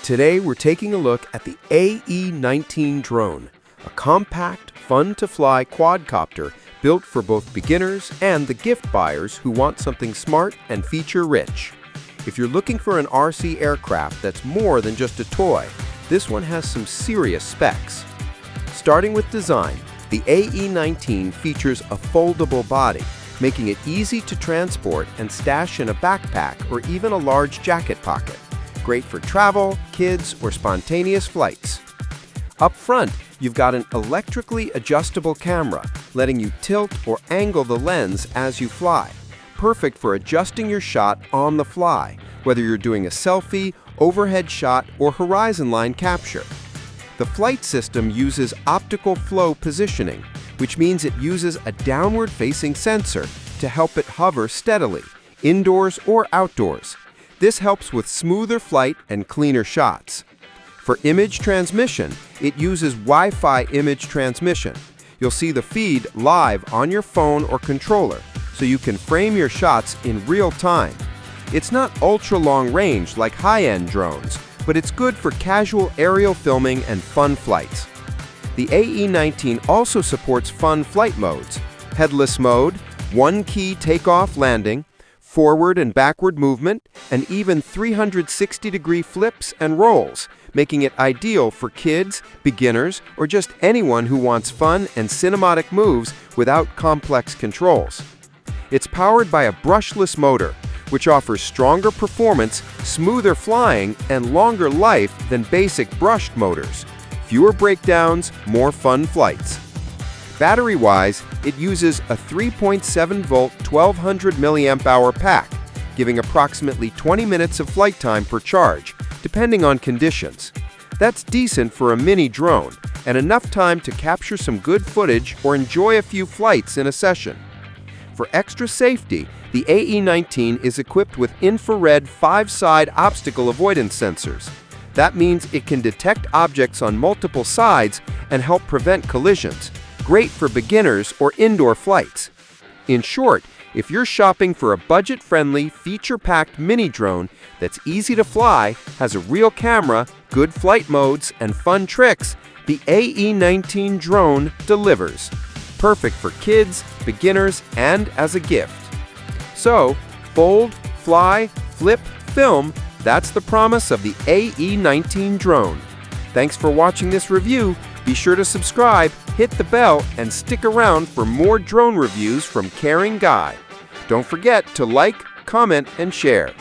Today we're taking a look at the AE19 Drone, a compact, fun-to-fly quadcopter built for both beginners and the gift buyers who want something smart and feature-rich. If you're looking for an RC aircraft that's more than just a toy, this one has some serious specs. Starting with design, the AE19 features a foldable body, making it easy to transport and stash in a backpack or even a large jacket pocket. Great for travel, kids, or spontaneous flights. Up front, you've got an electrically adjustable camera, letting you tilt or angle the lens as you fly. Perfect for adjusting your shot on the fly, whether you're doing a selfie, overhead shot, or horizon line capture. The flight system uses optical flow positioning, which means it uses a downward-facing sensor to help it hover steadily, indoors or outdoors. This helps with smoother flight and cleaner shots. For image transmission, it uses Wi-Fi image transmission. You'll see the feed live on your phone or controller, so you can frame your shots in real time. It's not ultra-long range like high-end drones, but it's good for casual aerial filming and fun flights. The AE19 also supports fun flight modes: headless mode, one-key takeoff landing, forward and backward movement, and even 360-degree flips and rolls, making it ideal for kids, beginners, or just anyone who wants fun and cinematic moves without complex controls. It's powered by a brushless motor, which offers stronger performance, smoother flying, and longer life than basic brushed motors. Fewer breakdowns, more fun flights. Battery-wise, it uses a 3.7-volt 1200 mAh pack, giving approximately 20 minutes of flight time per charge, depending on conditions. That's decent for a mini drone, and enough time to capture some good footage or enjoy a few flights in a session. For extra safety, the AE19 is equipped with infrared 5-side obstacle avoidance sensors. That means it can detect objects on multiple sides and help prevent collisions. Great for beginners or indoor flights. In short, if you're shopping for a budget-friendly, feature-packed mini drone that's easy to fly, has a real camera, good flight modes, and fun tricks, the AE19 Drone delivers. Perfect for kids, beginners, and as a gift. So, fold, fly, flip, film, that's the promise of the AE19 Drone. Thanks for watching this review. Be sure to subscribe, hit the bell, and stick around for more drone reviews from Caring Guy. Don't forget to like, comment, and share.